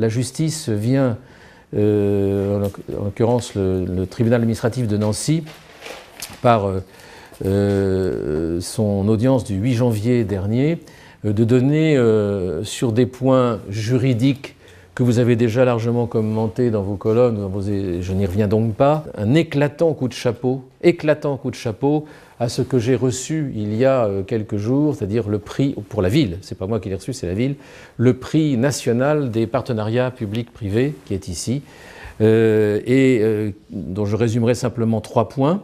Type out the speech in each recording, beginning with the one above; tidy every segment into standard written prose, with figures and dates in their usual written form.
la justice vient, en l'occurrence le tribunal administratif de Nancy, par son audience du 8 janvier dernier, de donner sur des points juridiques que vous avez déjà largement commenté dans vos colonnes, je n'y reviens donc pas, un éclatant coup de chapeau à ce que j'ai reçu il y a quelques jours, c'est-à-dire le prix pour la ville, c'est pas moi qui l'ai reçu, c'est la ville, le prix national des partenariats publics-privés qui est ici, dont je résumerai simplement 3 points.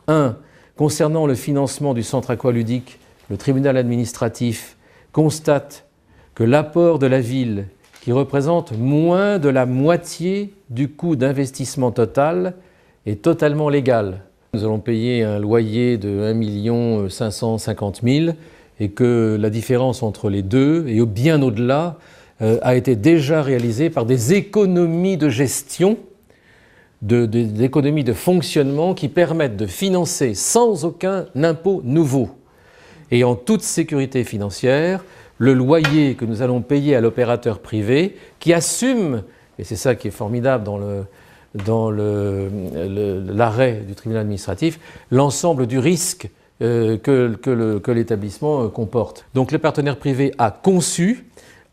1. Concernant le financement du centre aqualudique, le tribunal administratif constate que l'apport de la ville, qui représente moins de la moitié du coût d'investissement total, est totalement légal. Nous allons payer un loyer de 1 550 000 et que la différence entre les deux, et bien au-delà, a été déjà réalisée par des économies de gestion, des économies de fonctionnement qui permettent de financer sans aucun impôt nouveau et en toute sécurité financière le loyer que nous allons payer à l'opérateur privé qui assume, et c'est ça qui est formidable dans l'arrêt du tribunal administratif, l'ensemble du risque que l'établissement comporte. Donc le partenaire privé a conçu,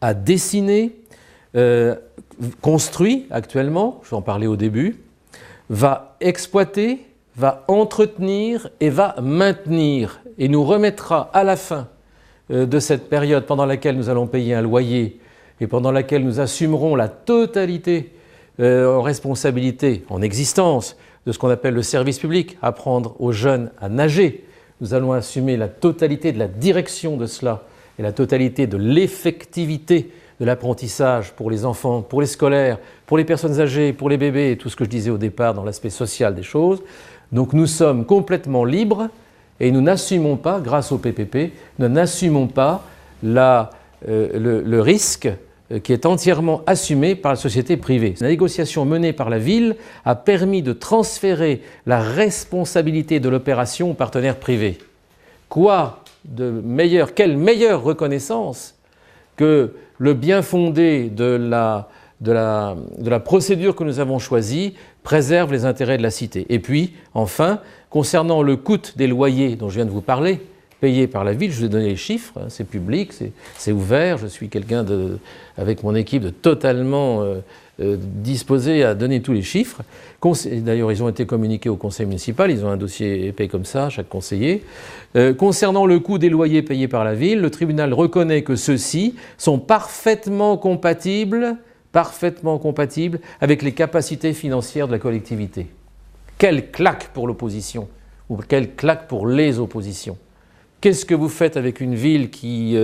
a dessiné, construit actuellement, je vais en parler au début, va exploiter, va entretenir et va maintenir et nous remettra à la fin de cette période pendant laquelle nous allons payer un loyer et pendant laquelle nous assumerons la totalité en responsabilité, en existence, de ce qu'on appelle le service public, apprendre aux jeunes à nager. Nous allons assumer la totalité de la direction de cela et la totalité de l'effectivité de l'apprentissage pour les enfants, pour les scolaires, pour les personnes âgées, pour les bébés, et tout ce que je disais au départ dans l'aspect social des choses. Donc nous sommes complètement libres et nous n'assumons pas, grâce au PPP, nous n'assumons pas le risque qui est entièrement assumé par la société privée. La négociation menée par la ville a permis de transférer la responsabilité de l'opération aux partenaires privés. Quoi de meilleur, quelle meilleure reconnaissance que le bien fondé de la procédure que nous avons choisie préserve les intérêts de la cité. Et puis, enfin, concernant le coût des loyers dont je viens de vous parler, payés par la ville, je vous ai donné les chiffres, hein, c'est public, c'est ouvert, je suis quelqu'un avec mon équipe de totalement disposé à donner tous les chiffres. D'ailleurs, ils ont été communiqués au conseil municipal, ils ont un dossier épais comme ça, chaque conseiller. Concernant le coût des loyers payés par la ville, le tribunal reconnaît que ceux-ci sont parfaitement compatibles avec les capacités financières de la collectivité. Quelle claque pour l'opposition, ou quelle claque pour les oppositions. Qu'est-ce que vous faites avec une ville qui,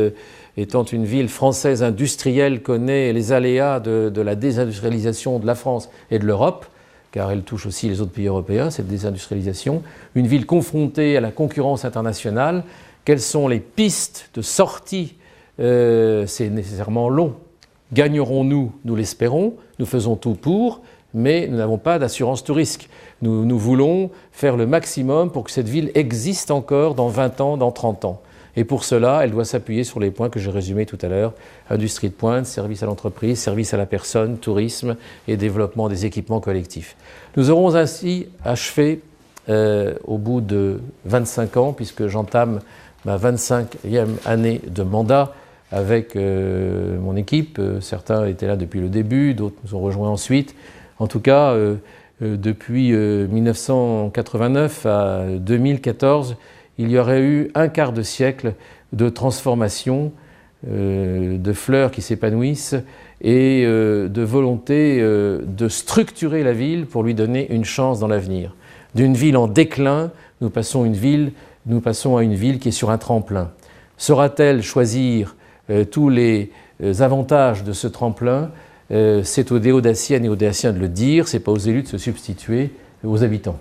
étant une ville française industrielle, connaît les aléas de la désindustrialisation de la France et de l'Europe, car elle touche aussi les autres pays européens, cette désindustrialisation. Une ville confrontée à la concurrence internationale, quelles sont les pistes de sortie? C'est nécessairement long. Gagnerons-nous? Nous l'espérons, nous faisons tout pour, mais nous n'avons pas d'assurance tout risque. Nous voulons faire le maximum pour que cette ville existe encore dans 20 ans, dans 30 ans. Et pour cela, elle doit s'appuyer sur les points que j'ai résumés tout à l'heure. Industrie de pointe, service à l'entreprise, service à la personne, tourisme et développement des équipements collectifs. Nous aurons ainsi achevé, au bout de 25 ans, puisque j'entame ma 25e année de mandat avec mon équipe. Certains étaient là depuis le début, d'autres nous ont rejoints ensuite. En tout cas, depuis 1989 à 2014, il y aurait eu un quart de siècle de transformation, de fleurs qui s'épanouissent et de volonté de structurer la ville pour lui donner une chance dans l'avenir. D'une ville en déclin, nous passons à une ville qui est sur un tremplin. Saura-t-elle choisir tous les avantages de ce tremplin? C'est aux déodaciennes et aux déodaciens de le dire, ce n'est pas aux élus de se substituer aux habitants.